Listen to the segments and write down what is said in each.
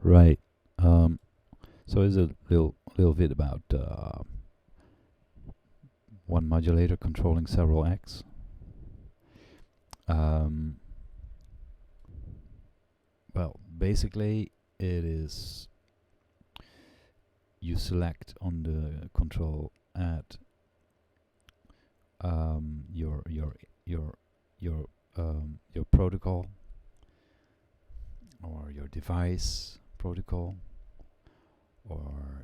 Right. So it's a little bit about one modulator controlling several acts. Well, basically, it is you select on the control at your protocol or your device protocol, or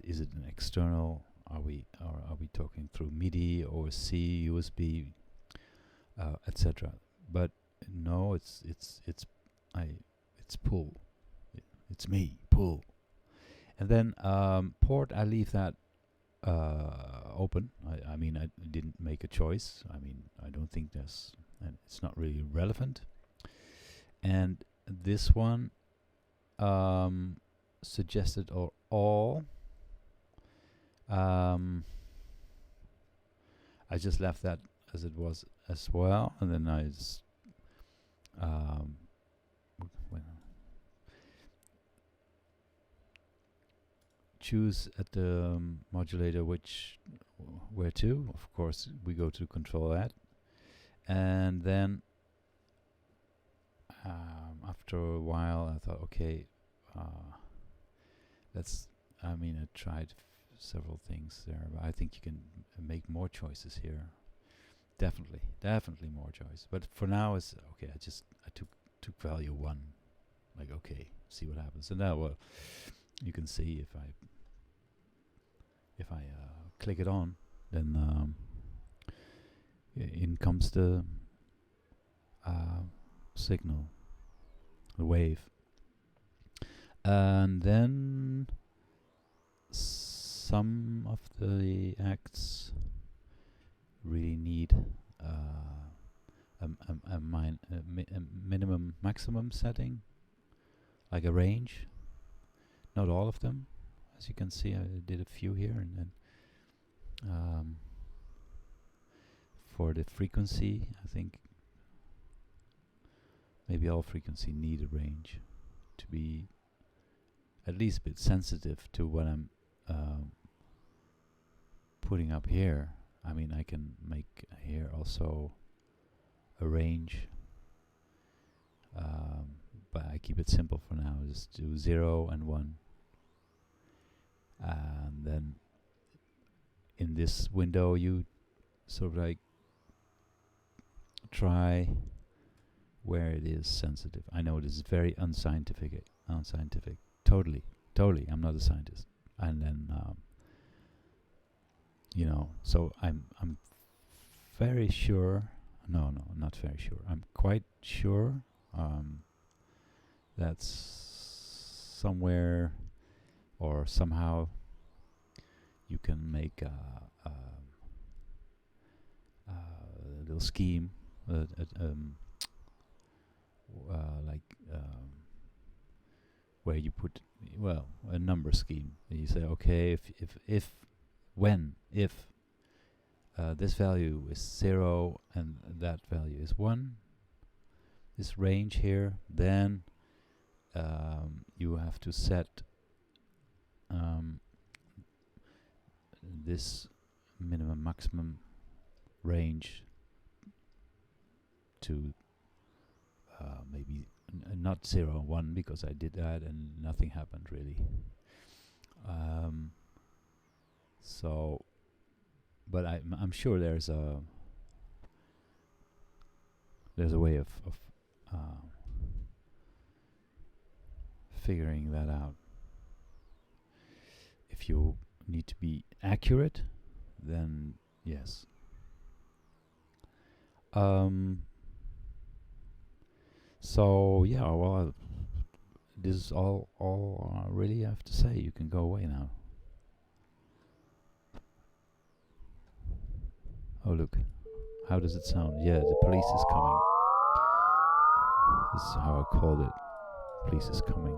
is it an external? Are we talking through MIDI or C, USB, etc. But no, it's Ppooll. It's me, Ppooll. And then port, I leave that open. I mean, I didn't make a choice. I mean, I don't think it's not really relevant. And this one suggested or all. I just left that as it was as well, and then I just choose at the modulator where to. Of course, we go to control that, and then after a while, I thought, okay, I tried several things there, but I think you can make more choices here. Definitely more choice. But for now, it's okay. I took value 1, like okay, see what happens. And now, well, you can see if I click it on, then in comes the signal, the wave, and then some of the acts really need a minimum maximum setting, like a range. Not all of them, as you can see. I did a few here, and then for the frequency, I think maybe all frequency need a range to be at least a bit sensitive to what I'm putting up here. I mean, I can make here also a range, but I keep it simple for now. Just do 0 and 1, and then in this window you sort of like try where it is sensitive. I know this is very unscientific. Totally. I'm not a scientist. And then so I'm very sure. No, not very sure. I'm quite sure that's somewhere or somehow you can make a little scheme, where you put a number scheme. You say, okay, if this value is 0 and that value is 1, this range here, then you have to set this minimum maximum range to maybe not 0 and 1, because I did that and nothing happened really. So, but I'm sure there's a way of figuring that out. If you need to be accurate, then yes. So yeah, well, this is all I really have to say. You can go away now. Oh look, how does it sound? Yeah, the police is coming. This is how I called it. Police is coming.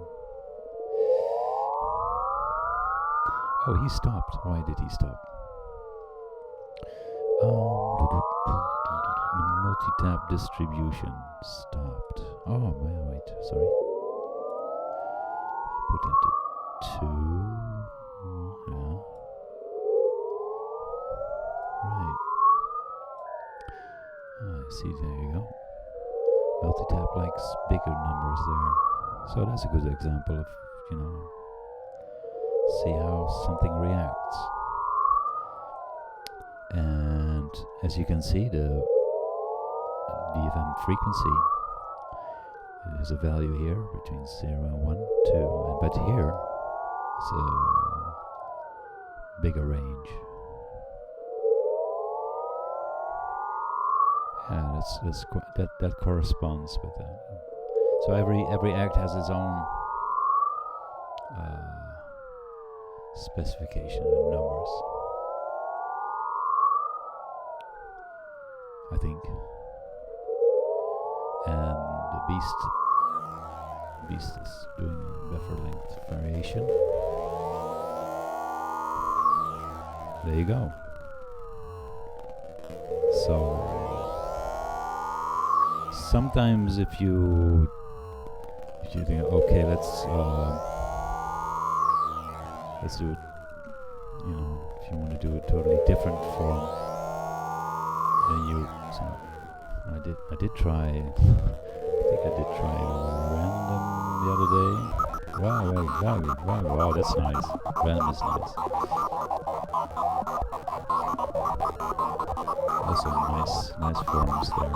Oh, he stopped. Why did he stop? Multitap distribution stopped. Oh, wait, sorry. put that to 2. Yeah. Right. I see, there you go. Multitap likes bigger numbers there. So that's a good example of, see how something reacts. And as you can see, the DFM frequency is a value here between 0 and 1, 2, but here it's a bigger range. Yeah, that corresponds with that. So every act has its own specification and numbers, I think. And the beast is doing buffer length variation. There you go. So sometimes if you think, okay, let's do it, if you want to do a totally different form, then I did try, I think I did try random the other day. Wow, that's nice. Random is nice. Also nice forms there.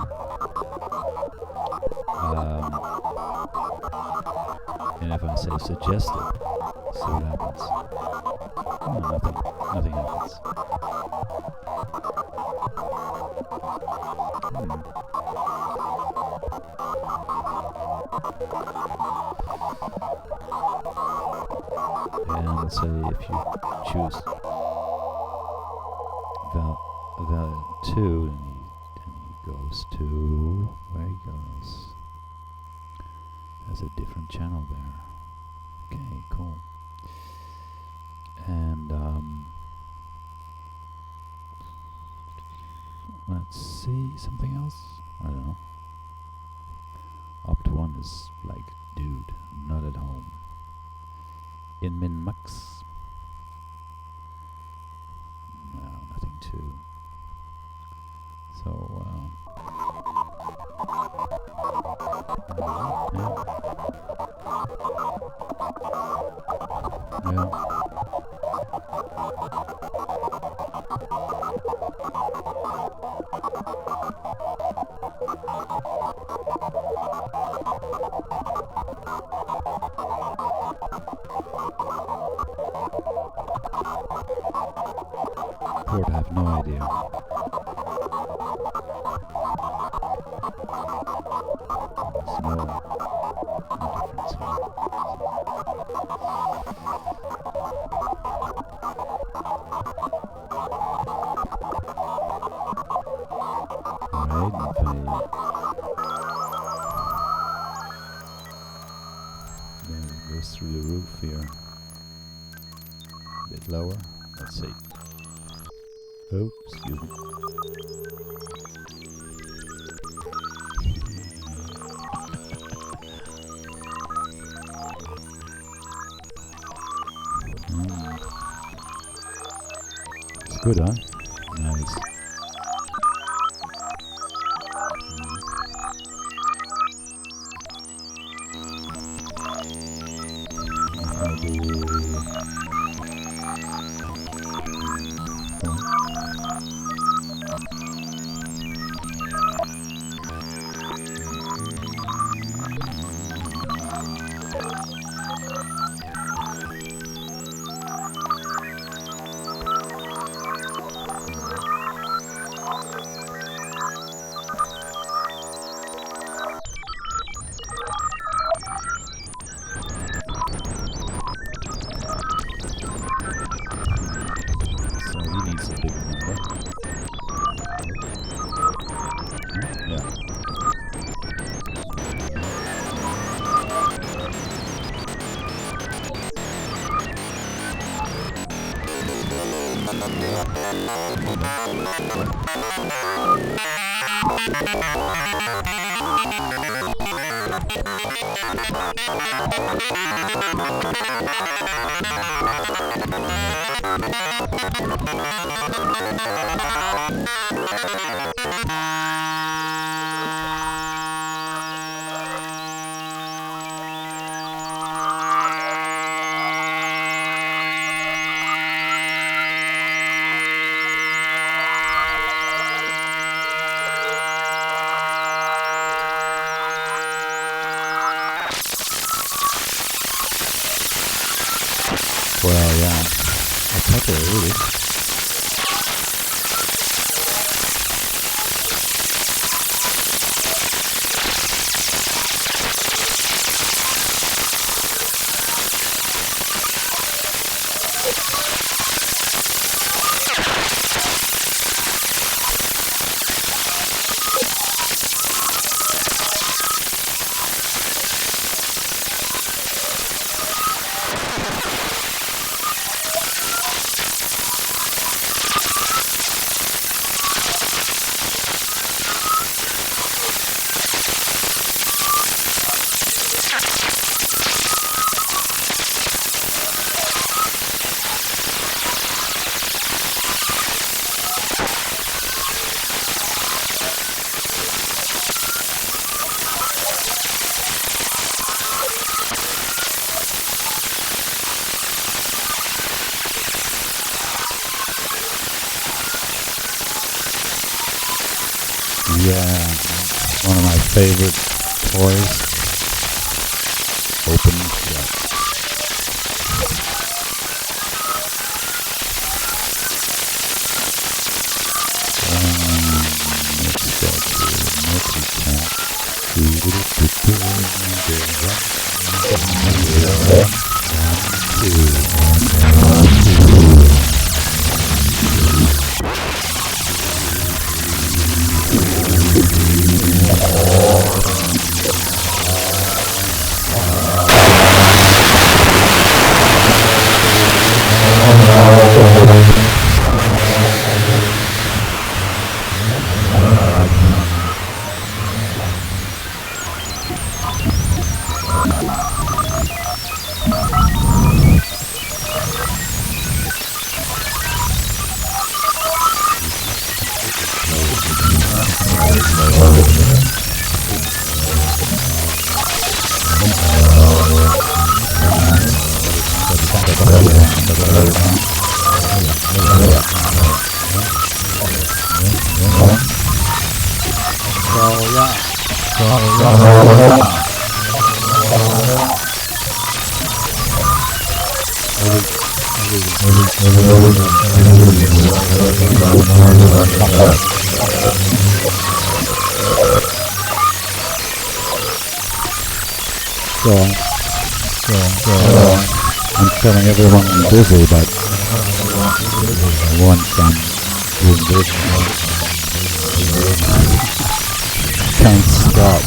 And if I say suggested, see what happens. Oh, nothing happens. And let's say if you choose value 2, then he goes to where he goes. There's a different channel there. Okay, cool. And let's see something else. I don't know. Opt 1 is like, dude, I'm not at home. In min max. No, nothing too. So yeah. Port, I have no idea. There's no difference here. Alright, then it goes through the roof here. A bit lower. Let's see. Oh, excuse me. It's good, huh? Nice. Yeah. Well, yeah, I thought it really. Yeah, one of my favorite toys. Open, shut. Let's go to Multitap. I'm telling everyone I'm busy, but once I'm doing this, can't stop.